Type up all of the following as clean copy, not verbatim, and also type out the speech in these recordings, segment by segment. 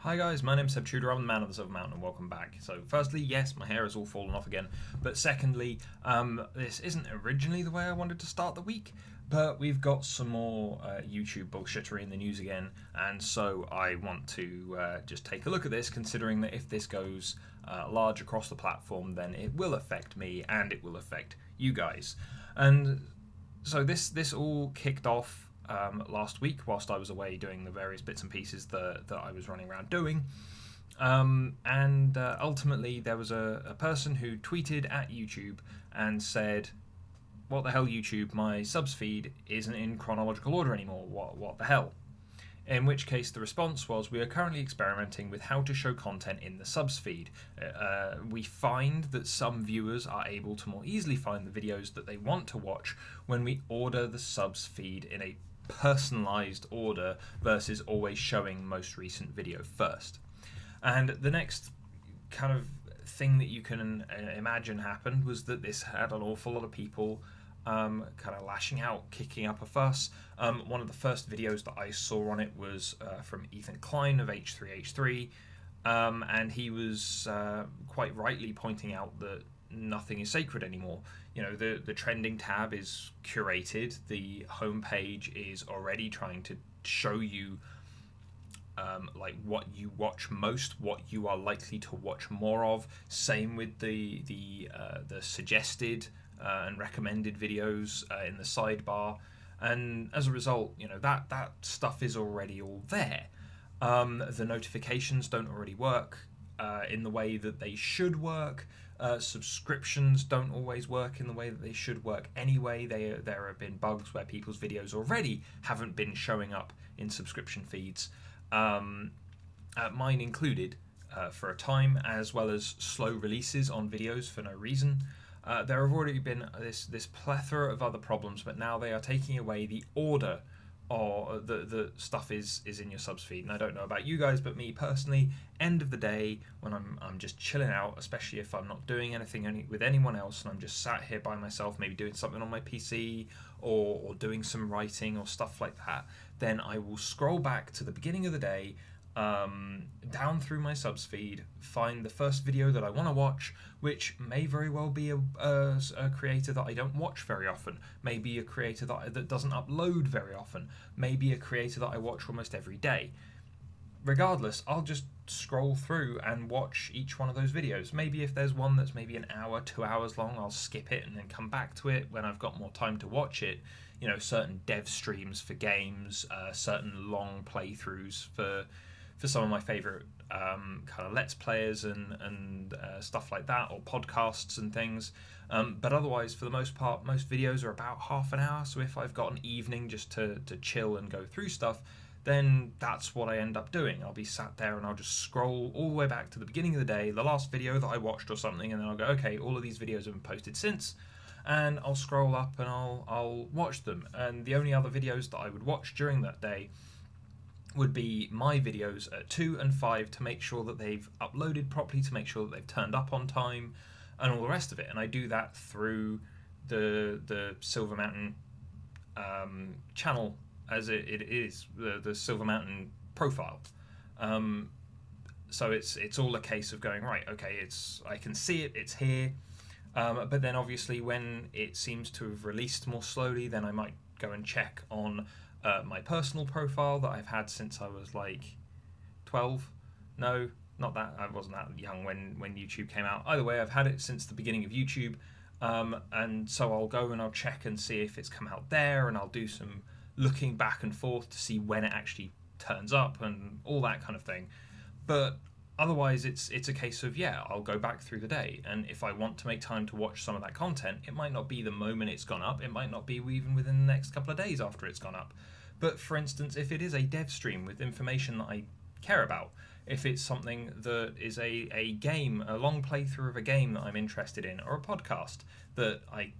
Hi guys, my name's Seb Tudor, I'm the man of the Silver Mountain, and welcome back. So firstly, yes, my hair has all fallen off again, but secondly, this isn't originally the way I wanted to start the week, but we've got some more YouTube bullshittery in the news again, and so I want to just take a look at this, considering that if this goes large across the platform, then it will affect me, and it will affect you guys. And so this all kicked off last week whilst I was away doing the various bits and pieces that I was running around doing, and ultimately there was a person who tweeted at YouTube and said, "What the hell, YouTube, my subs feed isn't in chronological order anymore, what the hell?" In which case the response was, "We are currently experimenting with how to show content in the subs feed. We find that some viewers are able to more easily find the videos that they want to watch when we order the subs feed in a personalized order versus always showing most recent video first." And the next kind of thing that you can imagine happened was that this had an awful lot of people kind of lashing out, kicking up a fuss. One of the first videos that I saw on it was from Ethan Klein of H3H3, and he was quite rightly pointing out that nothing is sacred anymore. You know, the trending tab is curated, the homepage is already trying to show you like what you watch most, what you are likely to watch more of. Same with the suggested and recommended videos in the sidebar, and as a result, you know, that stuff is already all there. The notifications don't already work in the way that they should work. Subscriptions don't always work in the way that they should work anyway. There have been bugs where people's videos already haven't been showing up in subscription feeds, mine included, for a time, as well as slow releases on videos for no reason. There have already been this plethora of other problems, but now they are taking away the order or the stuff is in your subs feed. And I don't know about you guys, but me personally, end of the day, when I'm just chilling out, especially if I'm not doing anything with anyone else and I'm just sat here by myself, maybe doing something on my PC or doing some writing or stuff like that, then I will scroll back to the beginning of the day, down through my subs feed, find the first video that I want to watch, which may very well be a creator that I don't watch very often, maybe a creator that doesn't upload very often, maybe a creator that I watch almost every day. Regardless, I'll just scroll through and watch each one of those videos. Maybe if there's one that's maybe an hour, 2 hours long, I'll skip it and then come back to it when I've got more time to watch it. You know, certain dev streams for games, certain long playthroughs for some of my favourite kind of Let's Players and stuff like that, or podcasts and things. But otherwise, for the most part, most videos are about half an hour, so if I've got an evening just to chill and go through stuff, then that's what I end up doing. I'll be sat there and I'll just scroll all the way back to the beginning of the day, the last video that I watched or something, and then I'll go, okay, all of these videos have been posted since, and I'll scroll up and I'll watch them. And the only other videos that I would watch during that day would be my videos at 2 and 5 to make sure that they've uploaded properly, to make sure that they've turned up on time, and all the rest of it. And I do that through the Silver Mountain channel, as it is the Silver Mountain profile. So it's all a case of going, right, okay, I can see it, it's here, but then obviously when it seems to have released more slowly, then I might go and check on my personal profile that I've had since I was like 12. No, not that, I wasn't that young when YouTube came out. Either way, I've had it since the beginning of YouTube, and so I'll go and I'll check and see if it's come out there, and I'll do some looking back and forth to see when it actually turns up and all that kind of thing. But otherwise, it's a case of, yeah, I'll go back through the day, and if I want to make time to watch some of that content, it might not be the moment it's gone up, it might not be even within the next couple of days after it's gone up. But for instance, if it is a dev stream with information that I care about, if it's something that is a game, a long playthrough of a game that I'm interested in, or a podcast that I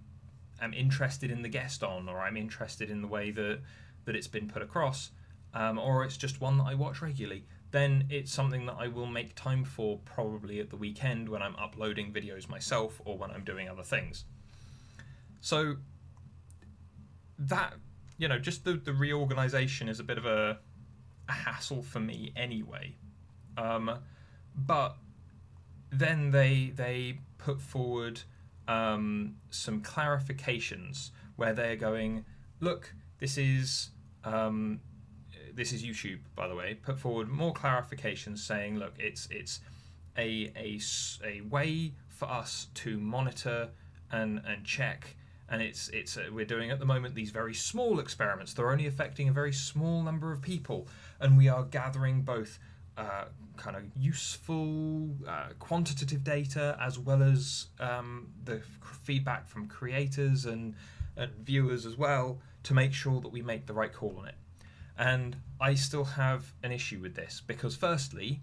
am interested in the guest on, or I'm interested in the way that it's been put across, or it's just one that I watch regularly, then it's something that I will make time for probably at the weekend when I'm uploading videos myself or when I'm doing other things. So that, you know, just the reorganization is a bit of a hassle for me anyway. But then they put forward some clarifications where they're going, look, this is YouTube, by the way, put forward more clarifications saying, look, it's a way for us to monitor and check, and we're doing at the moment these very small experiments. They're only affecting a very small number of people, and we are gathering both kind of useful quantitative data as well as the feedback from creators and viewers as well to make sure that we make the right call on it. And I still have an issue with this because, firstly,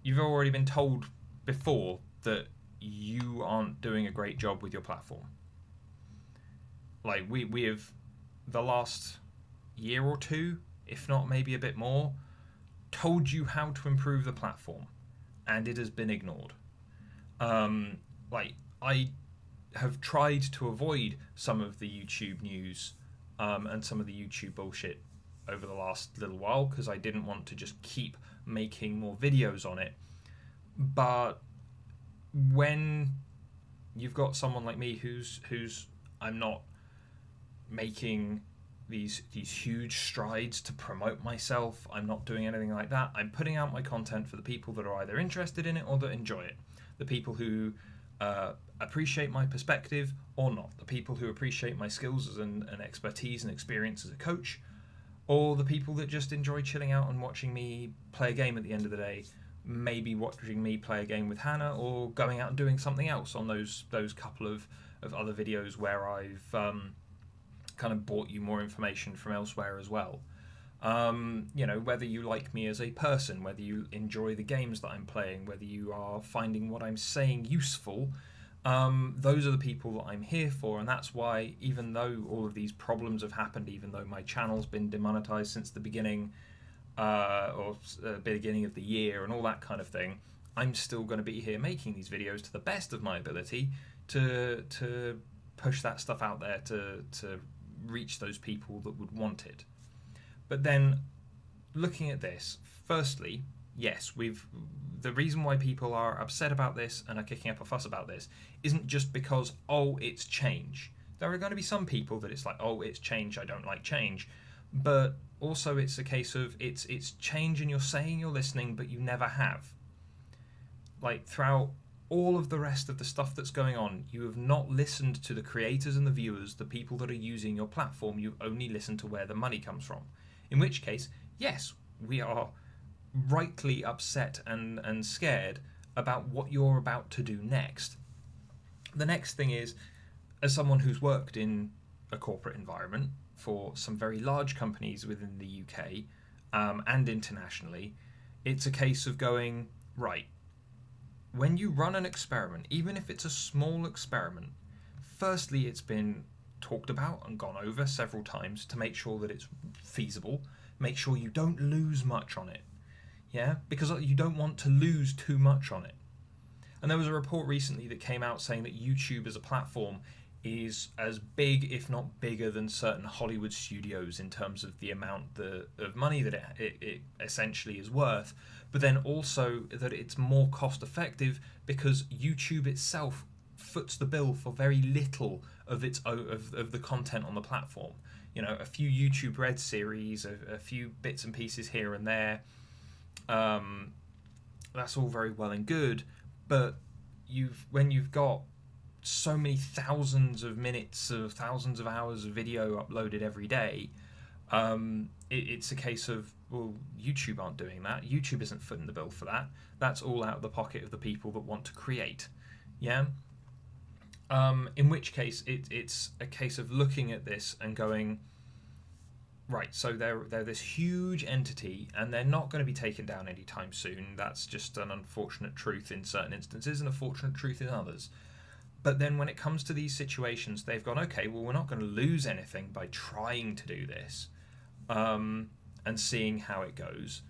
you've already been told before that you aren't doing a great job with your platform. Like, we have, the last year or two, if not maybe a bit more, told you how to improve the platform, and it has been ignored. I have tried to avoid some of the YouTube news and some of the YouTube bullshit over the last little while because I didn't want to just keep making more videos on it. But when you've got someone like me who's I'm not making these huge strides to promote myself, I'm not doing anything like that. I'm putting out my content for the people that are either interested in it or that enjoy it, the people who appreciate my perspective or not, the people who appreciate my skills and expertise and experience as a coach, or the people that just enjoy chilling out and watching me play a game at the end of the day, maybe watching me play a game with Hannah or going out and doing something else on those couple of other videos where I've kind of brought you more information from elsewhere as well. Whether you like me as a person, whether you enjoy the games that I'm playing, whether you are finding what I'm saying useful, those are the people that I'm here for. And that's why, even though all of these problems have happened, even though my channel's been demonetized since the beginning beginning of the year and all that kind of thing, I'm still going to be here making these videos to the best of my ability to push that stuff out there to reach those people that would want it. But then, looking at this, firstly, yes, the reason why people are upset about this and are kicking up a fuss about this isn't just because, oh, it's change. There are going to be some people that it's like, oh, it's change, I don't like change. But also it's a case of it's change and you're saying you're listening, but you never have. Like, throughout all of the rest of the stuff that's going on, you have not listened to the creators and the viewers, the people that are using your platform. You've only listened to where the money comes from. In which case, yes, we are rightly upset and scared about what you're about to do next. The next thing is, as someone who's worked in a corporate environment for some very large companies within the UK and internationally, it's a case of going, right, when you run an experiment, even if it's a small experiment, firstly, it's been talked about and gone over several times to make sure that it's feasible, make sure you don't lose much on it, yeah, because you don't want to lose too much on it. And there was a report recently that came out saying that YouTube as a platform is as big, if not bigger, than certain Hollywood studios in terms of the amount of money that it essentially is worth, but then also that it's more cost effective because YouTube itself foots the bill for very little of the content on the platform. You know, a few YouTube Red series, a few bits and pieces here and there. That's all very well and good, but when you've got so many thousands of minutes of thousands of hours of video uploaded every day, it's a case of, well, YouTube aren't doing that. YouTube isn't footing the bill for that. That's all out of the pocket of the people that want to create. Yeah. In which case, it's a case of looking at this and going, right, so they're this huge entity and they're not going to be taken down anytime soon. That's just an unfortunate truth in certain instances and a fortunate truth in others. But then when it comes to these situations, they've gone, okay, well, we're not going to lose anything by trying to do this and seeing how it goes.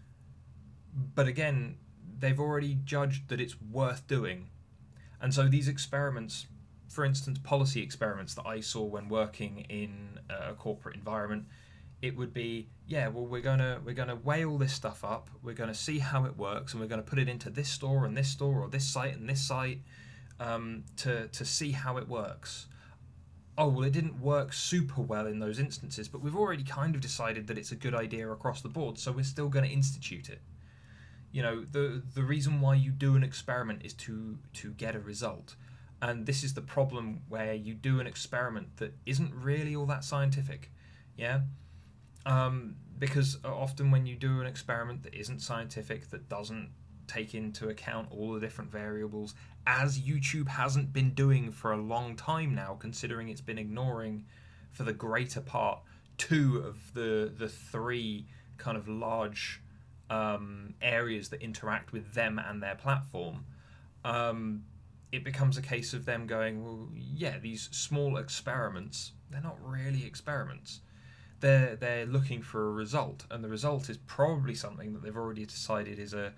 But again, they've already judged that it's worth doing. And so these experiments, for instance, policy experiments that I saw when working in a corporate environment, it would be, yeah, well, we're gonna weigh all this stuff up, we're gonna see how it works, and we're gonna put it into this store and this store, or this site and this site, to see how it works. Oh, well, it didn't work super well in those instances, but we've already kind of decided that it's a good idea across the board, so we're still going to institute it. You know, the reason why you do an experiment is to get a result. And this is the problem where you do an experiment that isn't really all that scientific. Yeah? Because often when you do an experiment that isn't scientific, that doesn't take into account all the different variables, as YouTube hasn't been doing for a long time now, considering it's been ignoring for the greater part two of the three kind of large areas that interact with them and their platform. It becomes a case of them going, well, yeah, these small experiments, they're not really experiments. They're looking for a result, and the result is probably something that they've already decided is a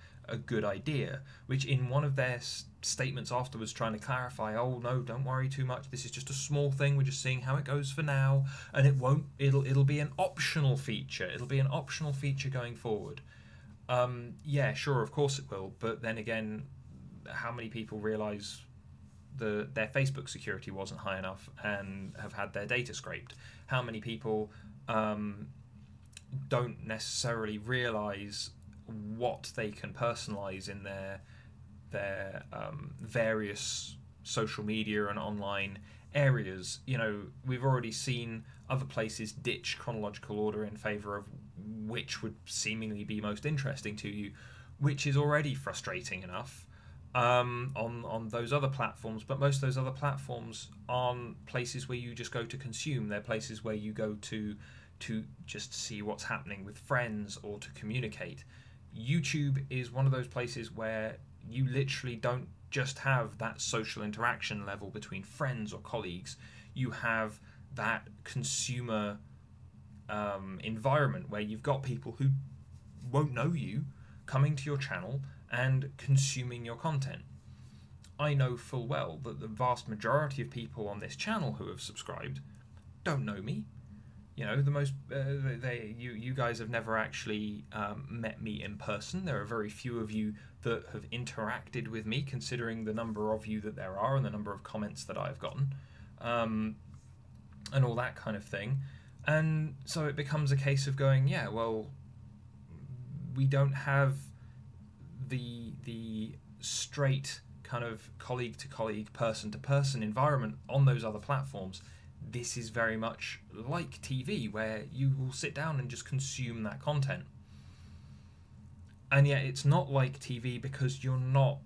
good idea, which in one of their statements afterwards trying to clarify, oh no, don't worry too much, this is just a small thing, we're just seeing how it goes for now, and it'll be an optional feature, going forward. Yeah, sure, of course it will, but then again, how many people realise their Facebook security wasn't high enough and have had their data scraped? How many people don't necessarily realise what they can personalise in their various social media and online areas? You know, we've already seen other places ditch chronological order in favour of which would seemingly be most interesting to you, which is already frustrating enough on those other platforms. But most of those other platforms aren't places where you just go to consume. They're places where you go to just see what's happening with friends or to communicate. YouTube is one of those places where you literally don't just have that social interaction level between friends or colleagues. You have that consumer environment where you've got people who won't know you coming to your channel and consuming your content. I know full well that the vast majority of people on this channel who have subscribed don't know me. You know, the most you guys have never actually met me in person. There are very few of you that have interacted with me, considering the number of you that there are and the number of comments that I've gotten, and all that kind of thing. And so it becomes a case of going, yeah, well, we don't have the straight kind of colleague to colleague, person to person environment on those other platforms. This is very much like TV, where you will sit down and just consume that content. And yet it's not like TV because you're not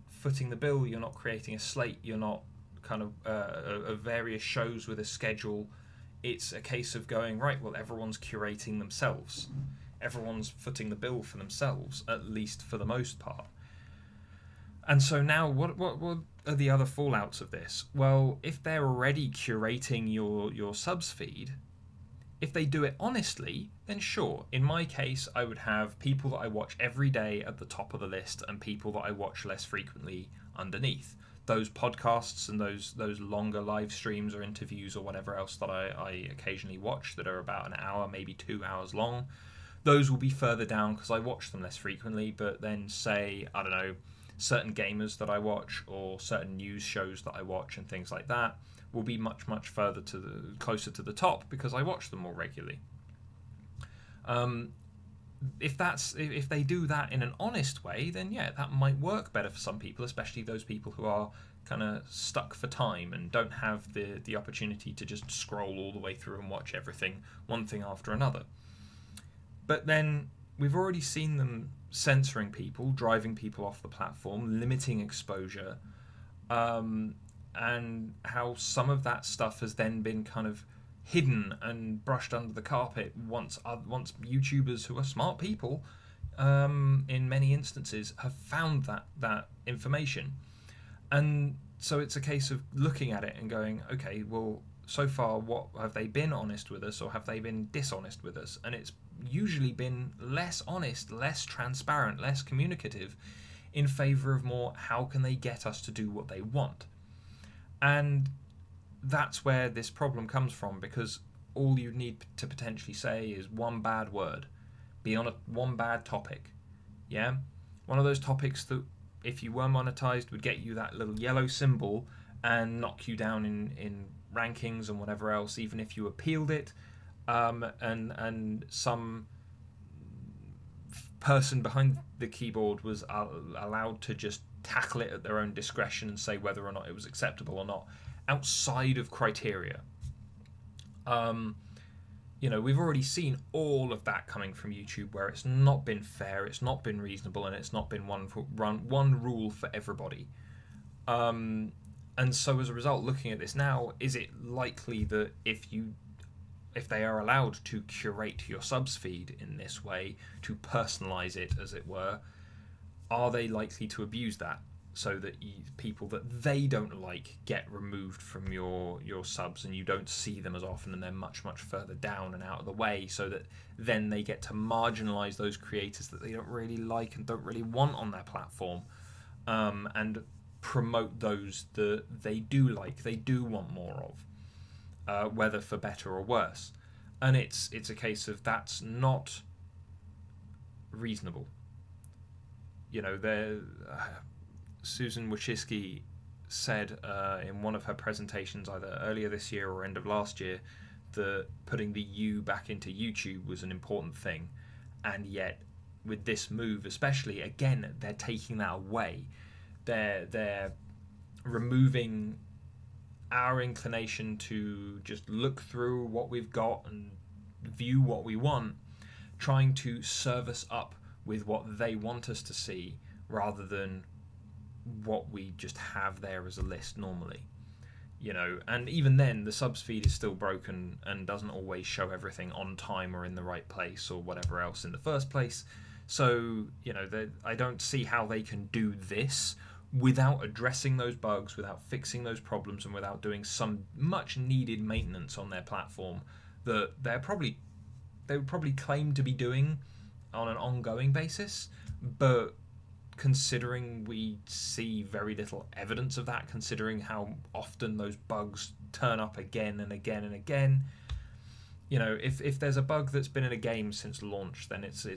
footing the bill, you're not creating a slate, you're not kind of various shows with a schedule. It's a case of going, right, well, everyone's curating themselves. Everyone's footing the bill for themselves, at least for the most part. And so now, what are the other fallouts of this? Well, if they're already curating your subs feed, if they do it honestly, then sure. In my case, I would have people that I watch every day at the top of the list and people that I watch less frequently underneath. Those podcasts and those longer live streams or interviews or whatever else that I occasionally watch that are about an hour, maybe 2 hours long, those will be further down because I watch them less frequently. But then say, I don't know, certain gamers that I watch or certain news shows that I watch and things like that will be much further closer to the top because I watch them more regularly. If they do that in an honest way, then yeah, that might work better for some people, especially those people who are kind of stuck for time and don't have the opportunity to just scroll all the way through and watch everything, one thing after another. But then we've already seen them censoring people, driving people off the platform, limiting exposure, and how some of that stuff has then been kind of hidden and brushed under the carpet once YouTubers who are smart people, in many instances, have found that information. And so it's a case of looking at it and going, okay, well, so far, what have they been honest with us or have they been dishonest with us? And it's usually been less honest, less transparent, less communicative, in favour of more how can they get us to do what they want. And that's where this problem comes from, because all you need to potentially say is one bad word, be on one bad topic. Yeah, one of those topics that if you were monetized would get you that little yellow symbol and knock you down in rankings and whatever else, even if you appealed it, and some person behind the keyboard was allowed to just tackle it at their own discretion and say whether or not it was acceptable or not, outside of criteria. We've already seen all of that coming from YouTube, where it's not been fair, it's not been reasonable, and it's not been one rule for everybody. And so as a result, looking at this now, is it likely that if they are allowed to curate your subs feed in this way, to personalize it, as it were, are they likely to abuse that so that people that they don't like get removed from your subs and you don't see them as often and they're much, much further down and out of the way, so that then they get to marginalize those creators that they don't really like and don't really want on their platform, and promote those that they do like, they do want more of, whether for better or worse. And it's a case of that's not reasonable. Susan Wojcicki said in one of her presentations, either earlier this year or end of last year, that putting the U back into YouTube was an important thing. And yet, with this move especially, again, they're taking that away. They're removing our inclination to just look through what we've got and view what we want, trying to serve us up with what they want us to see rather than what we just have there as a list normally. And even then the subs feed is still broken and doesn't always show everything on time or in the right place or whatever else in the first place. So I don't see how they can do this without addressing those bugs, without fixing those problems, and without doing some much needed maintenance on their platform that they would probably claim to be doing on an ongoing basis. But considering we see very little evidence of that, considering how often those bugs turn up again and again and again, if there's a bug that's been in a game since launch, then it's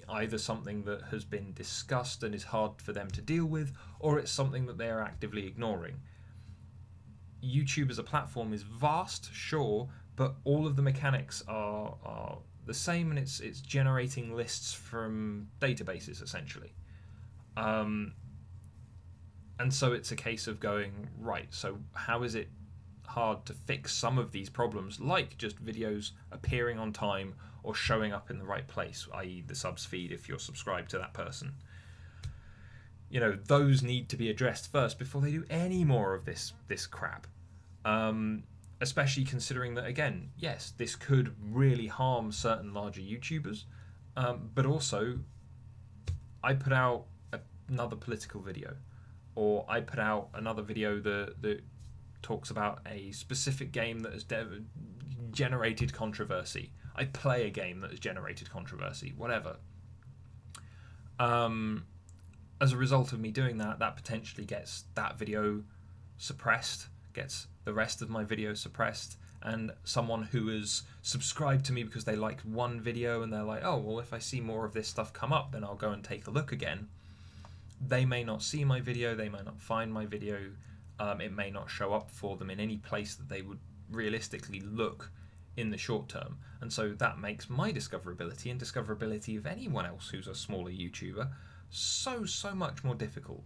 either something that has been discussed and is hard for them to deal with, or it's something that they are actively ignoring. YouTube as a platform is vast, sure, but all of the mechanics are the same, and it's generating lists from databases essentially. And so it's a case of going, right, so how is it hard to fix some of these problems, like just videos appearing on time or showing up in the right place, i.e. the subs feed if you're subscribed to that person? Those need to be addressed first before they do any more of this crap. Especially considering that, again, yes, this could really harm certain larger YouTubers, but also I put out another political video, or I put out another video that talks about a specific game that has generated controversy. I play a game that has generated controversy, whatever. As a result of me doing that, that potentially gets that video suppressed, gets the rest of my video suppressed, and someone who has subscribed to me because they liked one video and they're like, oh, well, if I see more of this stuff come up, then I'll go and take a look again. They may not see my video, they may not find my video, it may not show up for them in any place that they would realistically look in the short term. And so that makes my discoverability and discoverability of anyone else who's a smaller YouTuber so much more difficult.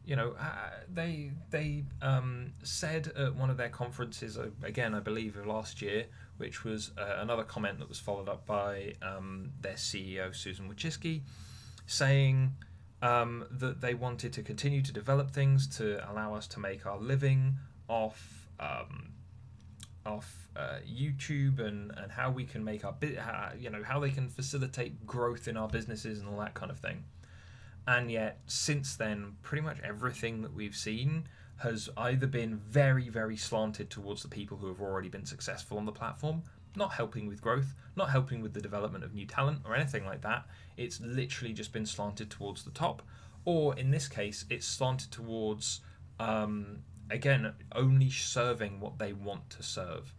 They said at one of their conferences, again, I believe of last year, which was another comment that was followed up by their CEO, Susan Wojcicki, saying that they wanted to continue to develop things to allow us to make our living off YouTube, and how we can make our how they can facilitate growth in our businesses and all that kind of thing. And yet, since then, pretty much everything that we've seen has either been very, very slanted towards the people who have already been successful on the platform, not helping with growth, not helping with the development of new talent or anything like that. It's literally just been slanted towards the top. Or in this case, it's slanted towards, again, only serving what they want to serve.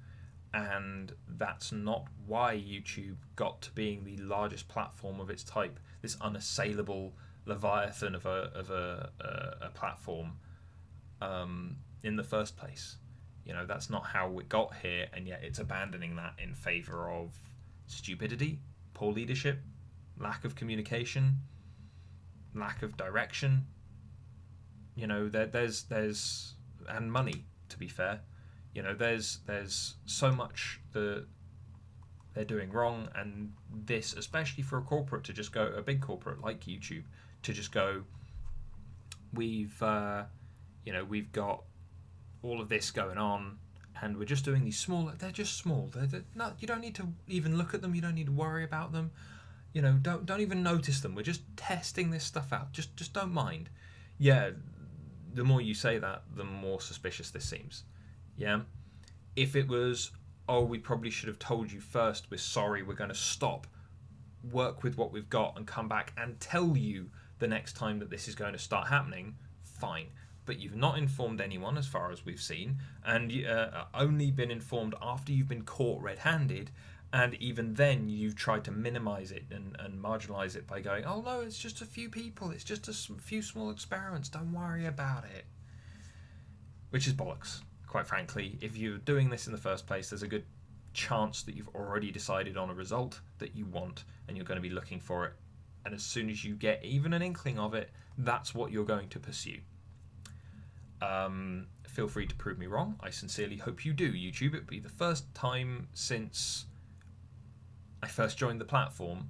and that's not why YouTube got to being the largest platform of its type, this unassailable leviathan of a platform in the first place. You know, that's not how it got here, and yet it's abandoning that in favor of stupidity, poor leadership, lack of communication, lack of direction. You know, there's and money, to be fair. You know, there's so much that they're doing wrong, and this, especially for a corporate to just go, a big corporate like YouTube, to just go, we've we've got all of this going on, and we're just doing these small. They're just small. They're not. You don't need to even look at them. You don't need to worry about them. You know, don't even notice them. We're just testing this stuff out. Just don't mind. Yeah, the more you say that, the more suspicious this seems. Yeah, if it was, oh, we probably should have told you first. We're sorry. We're going to stop. Work with what we've got and come back and tell you the next time that this is going to start happening. Fine. But you've not informed anyone, as far as we've seen, and only been informed after you've been caught red-handed, and even then you've tried to minimize it and marginalize it by going, oh no, it's just a few people, it's just a few small experiments, don't worry about it. Which is bollocks, quite frankly. If you're doing this in the first place, there's a good chance that you've already decided on a result that you want, and you're going to be looking for it. And as soon as you get even an inkling of it, that's what you're going to pursue. Feel free to prove me wrong. I sincerely hope you do, YouTube. It would be the first time since I first joined the platform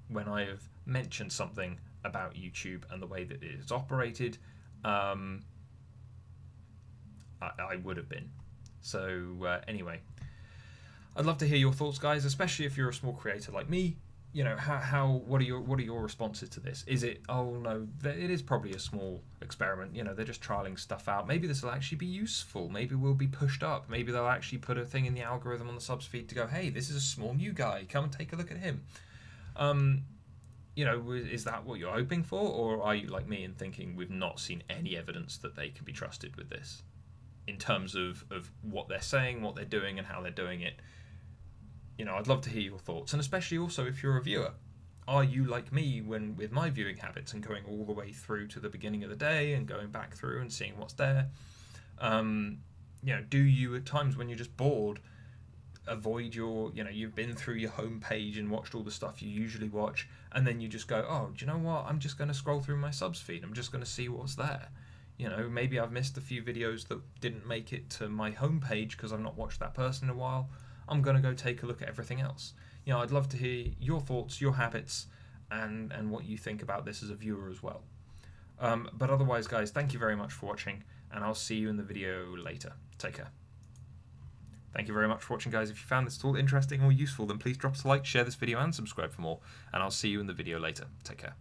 when I have mentioned something about YouTube and the way that it is operated, I would have been. So anyway, I'd love to hear your thoughts, guys, especially if you're a small creator like me. You know, what are your responses to this? Is it, oh no, it is probably a small experiment, you know, they're just trialing stuff out, maybe this will actually be useful, maybe we'll be pushed up, maybe they'll actually put a thing in the algorithm on the subs feed to go, hey, this is a small new guy, come and take a look at him. You know, is that what you're hoping for, or are you like me and thinking we've not seen any evidence that they can be trusted with this in terms of what they're saying, what they're doing, and how they're doing it? You know, I'd love to hear your thoughts, and especially also if you're a viewer. Are you like me with my viewing habits and going all the way through to the beginning of the day and going back through and seeing what's there? You know, do you at times when you're just bored avoid you've been through your home page and watched all the stuff you usually watch, and then you just go, oh, do you know what? I'm just going to scroll through my subs feed. I'm just going to see what's there. You know, maybe I've missed a few videos that didn't make it to my home page because I've not watched that person in a while. I'm going to go take a look at everything else. You know, I'd love to hear your thoughts, your habits, and what you think about this as a viewer as well. But otherwise, guys, thank you very much for watching, and I'll see you in the video later. Take care. Thank you very much for watching, guys. If you found this at all interesting or useful, then please drop us a like, share this video, and subscribe for more, and I'll see you in the video later. Take care.